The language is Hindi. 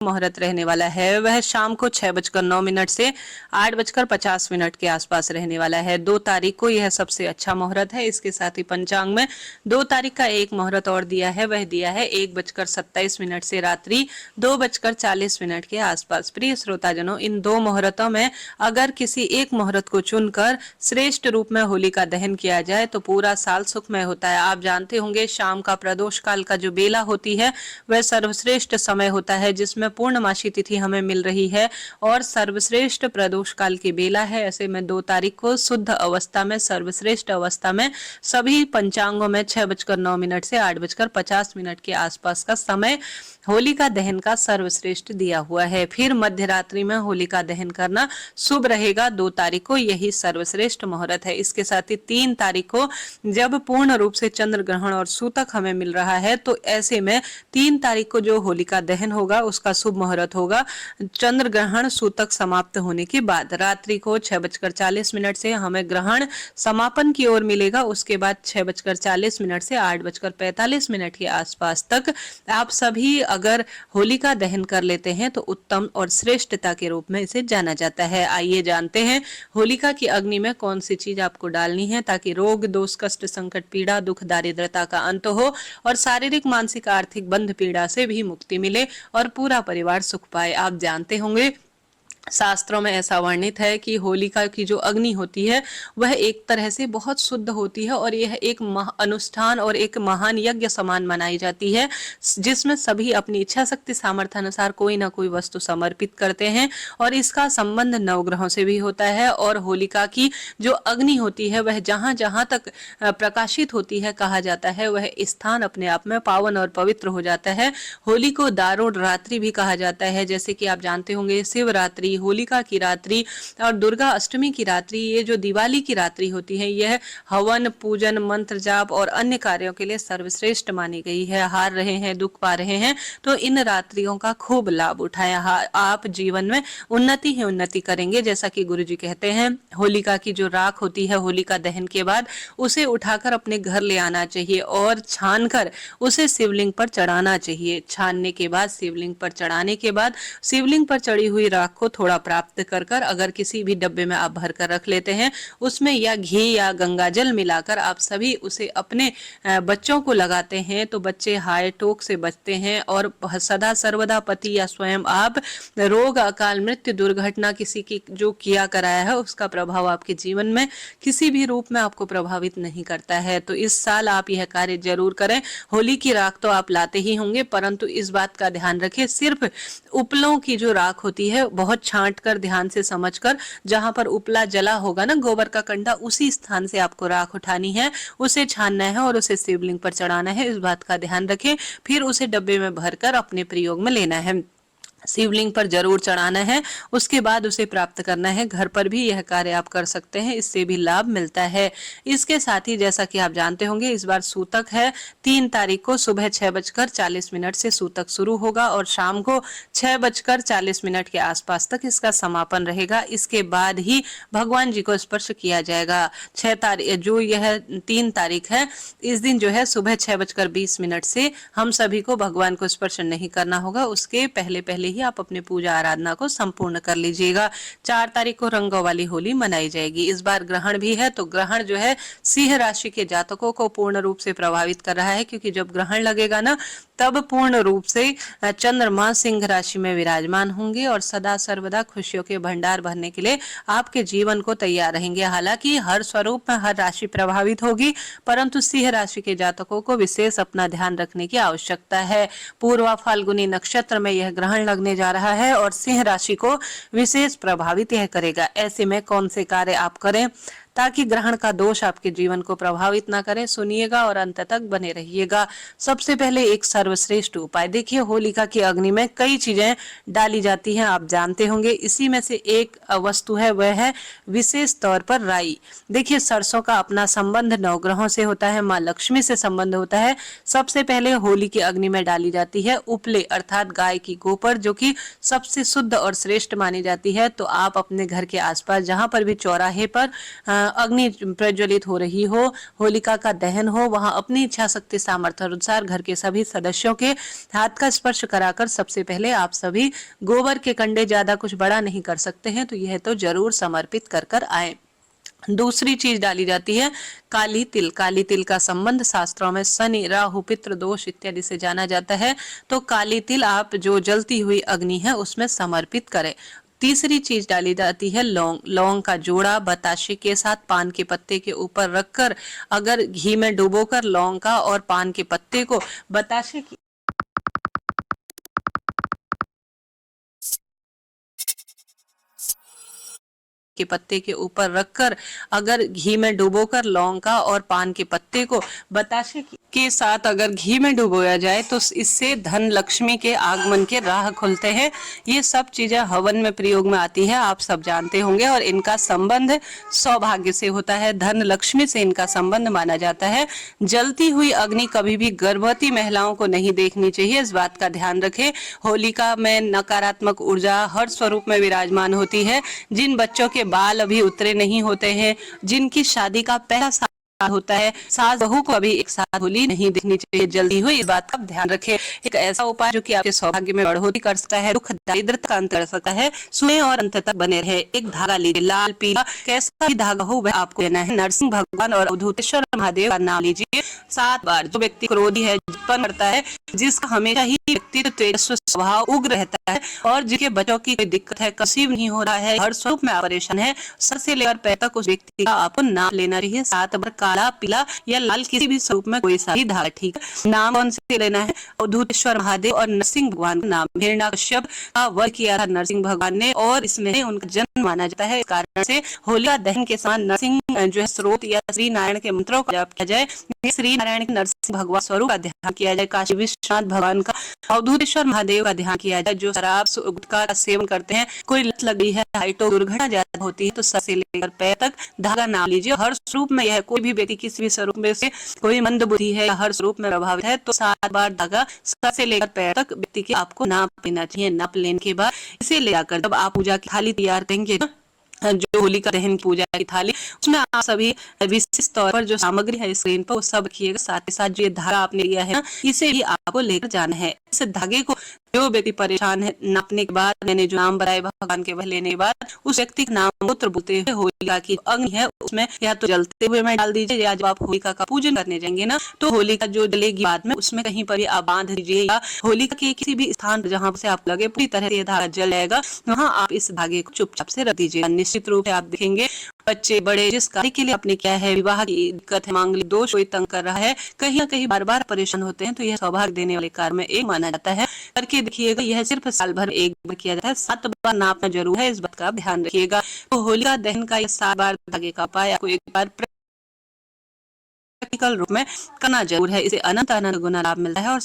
मुहूर्त रहने वाला है वह शाम को 6:09 से 8:50 के आसपास रहने वाला है। 2 तारीख को यह सबसे अच्छा मुहूर्त है। इसके साथ ही पंचांग में 2 तारीख का एक मुहूर्त और दिया है, वह दिया है 1:27 से रात्रि 2:40 के आसपास। प्रिय श्रोताजनों, इन 2 मुहूर्तों में अगर किसी एक मुहूर्त को चुनकर श्रेष्ठ रूप में होलिका दहन किया जाए तो पूरा साल सुखमय होता है। आप जानते होंगे शाम का प्रदोष काल का जो बेला होती है वह सर्वश्रेष्ठ समय होता है, जिसमें पूर्णमासी तिथि हमें मिल रही है और सर्वश्रेष्ठ प्रदोष काल की बेला है। ऐसे में 2 तारीख को शुद्ध अवस्था में, सर्वश्रेष्ठ अवस्था में सभी पंचांगों में 6:09 से 8:50 के आसपास का समय होलिका दहन का सर्वश्रेष्ठ दिया हुआ है। फिर मध्य रात्रि में होलिका दहन करना शुभ रहेगा। 2 तारीख को यही सर्वश्रेष्ठ मुहूर्त है। इसके साथ ही 3 तारीख को जब पूर्ण रूप से चंद्र ग्रहण और सूतक हमें मिल रहा है, तो ऐसे में 3 तारीख को जो होलिका दहन होगा उसका शुभ मुहूर्त होगा चंद्र ग्रहण सूतक समाप्त होने के बाद। रात्रि को 6:40 से हमें ग्रहण समापन की ओर मिलेगा। उसके बाद 6:40 से 8:45 के आसपास तक आप सभी अगर होलिका दहन कर लेते हैं तो उत्तम और श्रेष्ठता के रूप में इसे जाना जाता है। आइए जानते हैं होलिका की अग्नि में कौन सी चीज आपको डालनी है ताकि रोग दोष कष्ट संकट पीड़ा दुख दारिद्रता का अंत हो और शारीरिक मानसिक आर्थिक बंध पीड़ा से भी मुक्ति मिले और पूरा परिवार सुख पाए। आप जानते होंगे शास्त्रों में ऐसा वर्णित है कि होलिका की जो अग्नि होती है वह एक तरह से बहुत शुद्ध होती है और यह एक अनुष्ठान और एक महान यज्ञ समान मनाई जाती है, जिसमें सभी अपनी इच्छा शक्ति सामर्थ्य अनुसार कोई ना कोई वस्तु समर्पित करते हैं और इसका संबंध नवग्रहों से भी होता है। और होलिका की जो अग्नि होती है वह जहां जहां तक प्रकाशित होती है, कहा जाता है वह स्थान अपने आप में पावन और पवित्र हो जाता है। होली को दारुण रात्रि भी कहा जाता है। जैसे कि आप जानते होंगे शिवरात्रि, होलिका की रात्रि और दुर्गा अष्टमी की रात्रि, ये जो दिवाली की रात्रि होती है, यह हवन पूजन मंत्र जाप और अन्य कार्यों के लिए सर्वश्रेष्ठ मानी गई है। हार रहे हैं दुख पा रहे हैं तो इन रात्रियों का खूब लाभ उठाया। आप जीवन में उन्नति ही उन्नति करेंगे। जैसा कि गुरुजी कहते हैं होलिका की जो राख होती है होलिका दहन के बाद उसे उठाकर अपने घर ले आना चाहिए और छानकर उसे शिवलिंग पर चढ़ाना चाहिए। छानने के बाद शिवलिंग पर चढ़ाने के बाद शिवलिंग पर चढ़ी हुई राख को थोड़ा प्राप्त कर अगर किसी भी डब्बे में आप भर कर रख लेते हैं, उसमें या घी या गंगाजल मिलाकर आप सभी उसे अपने बच्चों को लगाते हैं तो बच्चे हाय टोक से बचते हैं और सदा सर्वदा पति या स्वयं आप रोग अकाल मृत्यु दुर्घटना किसी की जो किया कराया है उसका प्रभाव आपके जीवन में किसी भी रूप में आपको प्रभावित नहीं करता है। तो इस साल आप यह कार्य जरूर करें। होली की राख तो आप लाते ही होंगे, परंतु इस बात का ध्यान रखें सिर्फ उपलों की जो राख होती है बहुत छांट कर ध्यान से समझकर, जहां पर उपला जला होगा ना गोबर का कंडा, उसी स्थान से आपको राख उठानी है, उसे छानना है और उसे शिवलिंग पर चढ़ाना है। इस बात का ध्यान रखें। फिर उसे डब्बे में भरकर अपने प्रयोग में लेना है, शिवलिंग पर जरूर चढ़ाना है, उसके बाद उसे प्राप्त करना है। घर पर भी यह कार्य आप कर सकते हैं, इससे भी लाभ मिलता है। इसके साथ ही जैसा कि आप जानते होंगे इस बार सूतक है। 3 तारीख को सुबह 6:40 से सूतक शुरू होगा और शाम को 6:40 के आसपास तक इसका समापन रहेगा। इसके बाद ही भगवान जी को स्पर्श किया जाएगा। 6 तारीख जो यह 3 तारीख है, इस दिन जो है सुबह 6:20 से हम सभी को भगवान को स्पर्श नहीं करना होगा। उसके पहले पहले ही आप अपने पूजा आराधना को संपूर्ण कर लीजिएगा। 4 तारीख को रंगों वाली होली मनाई जाएगी। इस बार ग्रहण भी है, तो ग्रहण जो है सिंह राशि के जातकों को पूर्ण रूप से प्रभावित कर रहा है, क्योंकि जब ग्रहण लगेगा ना तब पूर्ण रूप से चंद्रमा सिंह राशि में विराजमान होंगे और सदा सर्वदा खुशियों के भंडार भरने के लिए आपके जीवन को तैयार रहेंगे। हालांकि हर स्वरूप में हर राशि प्रभावित होगी, परंतु सिंह राशि के जातकों को विशेष अपना ध्यान रखने की आवश्यकता है। पूर्वा फाल्गुनी नक्षत्र में यह ग्रहण लगने जा रहा है और सिंह राशि को विशेष प्रभावित यह करेगा। ऐसे में कौन से कार्य आप करें ताकि ग्रहण का दोष आपके जीवन को प्रभावित ना करे, सुनिएगा और अंत तक बने रहिएगा। सबसे पहले एक सर्वश्रेष्ठ उपाय देखिए, होलिका की अग्नि में कई चीजें डाली जाती हैं, आप जानते होंगे। इसी में से एक वस्तु है वह है विशेष तौर पर राई। देखिए सरसों का अपना संबंध नवग्रहों से होता है, माँ लक्ष्मी से संबंध होता है। सबसे पहले होली की अग्नि में डाली जाती है उपले अर्थात गाय की गोबर, जो कि सबसे शुद्ध और श्रेष्ठ मानी जाती है। तो आप अपने घर के आसपास जहां पर भी चौराहे पर अग्नि प्रज्वलित हो रही हो, होलिका का दहन हो, वहां अपनी इच्छा शक्ति सामर्थ्य अनुसार घर के सभी सदस्यों के हाथ का स्पर्श कराकर सबसे पहले आप सभी गोबर के कंडे, ज्यादा कुछ बड़ा नहीं कर सकते हैं तो यह तो जरूर समर्पित कर कर आए। दूसरी चीज डाली जाती है काली तिल। काली तिल का संबंध शास्त्रों में शनि, राहु, पितृ दोष इत्यादि से जाना जाता है, तो काली तिल आप जो जलती हुई अग्नि है उसमें समर्पित करें। तीसरी चीज डाली जाती है लौंग। लौंग का जोड़ा बताशे के साथ पान के पत्ते के ऊपर रखकर, अगर घी में डुबोकर लौंग का और पान के पत्ते को बताशे के पत्ते के ऊपर रखकर, अगर घी में डुबोकर लौंग का और पान के पत्ते को बताशे के साथ अगर घी में डुबोया जाए तो इससे धन लक्ष्मी के आगमन के राह खुलते हैं। ये सब चीजें हवन में प्रयोग में आती है, आप सब जानते होंगे, और इनका संबंध सौभाग्य से होता है, धन लक्ष्मी से इनका संबंध माना जाता है। जलती हुई अग्नि कभी भी गर्भवती महिलाओं को नहीं देखनी चाहिए, इस बात का ध्यान रखें। होलिका में नकारात्मक ऊर्जा हर स्वरूप में विराजमान होती है। जिन बच्चों के बाल अभी उतरे नहीं होते हैं, जिनकी शादी का पहला साल होता है, सास बहू को अभी एक साथ होली नहीं देखनी चाहिए जल्दी हुई, इस बात का ध्यान रखें। एक ऐसा उपाय जो कि आपके सौभाग्य में बढ़ोतरी कर सकता है, दुख दारिद्रता का अंत कर सकता है, सुने और अंत तक बने रहे। एक धागा लीजिए, लाल पीला कैसा भी धागा हो वह आपको लेना है। नरसिंह भगवान और अवधूतेश्वर महादेव का नाम लीजिए 7 बार। जो व्यक्ति क्रोधी है, उत्पन्न करता है, जिसका हमेशा ही व्यक्तित्व तेजस्वी स्वभाव उग्र रहता है और जिसके बच्चों की कोई दिक्कत है, कंसीव नहीं हो रहा है, हर स्वरूप में परेशान है, सर से लेकर पैर तक उस व्यक्ति का आपको नाम लेना चाहिए 7 बार। काला, पीला या लाल किसी भी स्वरूप में कोई सा भी धागा, ठीक है। नाम कौन से लेना है? अवधूतेश्वर महादेव और नरसिंह भगवान का नाम। हिरण्यकश्यप का वध किया था नरसिंह भगवान ने और इसमें उनका जन्म माना जाता है, इस कारण से होलिका दहन के समान नरसिंह जो है स्रोत या श्री नारायण के मंत्रों का जाप किया जाए, श्री नारायण के नरसिंह भगवान स्वरूप का ध्यान किया जाए, काशी विश्वनाथ भगवान का, अवधूतेश्वर महादेव का ध्यान किया जाए। जो शराब गुटखा का सेवन करते हैं, कोई लत लग गई है, हाइटो दुर्घटना ज्यादा होती है, तो सर से लेकर पैर तक धागा नाम लीजिए। हर स्वरूप में यह कोई भी व्यक्ति किसी भी स्वरूप में से कोई मंद बुद्धि है या हर स्वरूप में प्रभावित है तो 7 बार धागा सर से लेकर पैर तक व्यक्ति के आपको नाप लेना चाहिए। नाप लेने के बाद इसे ले जाकर जब आप पूजा की थाली तैयार करेंगे, जो होलिका दहन पूजा की थाली, उसमें आप सभी विशेष तौर पर जो सामग्री है स्क्रीन पर वो सब रखिएगा। साथ ही साथ जो ये धागा आपने लिया है ना, इसे भी आपको लेकर जाना है। इस धागे को जो व्यक्ति परेशान है, नापने के बाद मैंने जो नाम बताए भगवान के वह लेने के बाद उस व्यक्ति का नाम मूत्र बोलते हुए होलिका की अग्नि है उसमें या तो जलते हुए में डाल दीजिए, या जब आप होलिका का पूजन करने जाएंगे ना तो होलिका जो जलेगी बाद में उसमें कहीं पर भी आप बांध दीजिए, या होलिका के किसी भी स्थान जहाँ से आप लगे पूरी तरह से धागा जल जाएगा, वहाँ आप इस धागे को चुपचाप से रख दीजिए। निश्चित रूप से आप देखेंगे बच्चे बड़े जिस कार्य के लिए आपने किया है, विवाह की दिक्कत है, मांगलिक दोष कोई तंग कर रहा है, कहीं ना कहीं बार बार परेशान होते हैं, तो यह सौभाग्य देने वाले कार्य में एक माना जाता है। करके देखिएगा, यह सिर्फ साल भर एक बार किया जाता है, 7 बार नापना जरूर है, इस बात का ध्यान रखिएगा। तो होलिका दहन का यह 7 बार धागे का उपाय आपको एक बार प्रैक्टिकल रूप में करना जरूर है, इसे अनंत अनंत गुना लाभ मिलता है और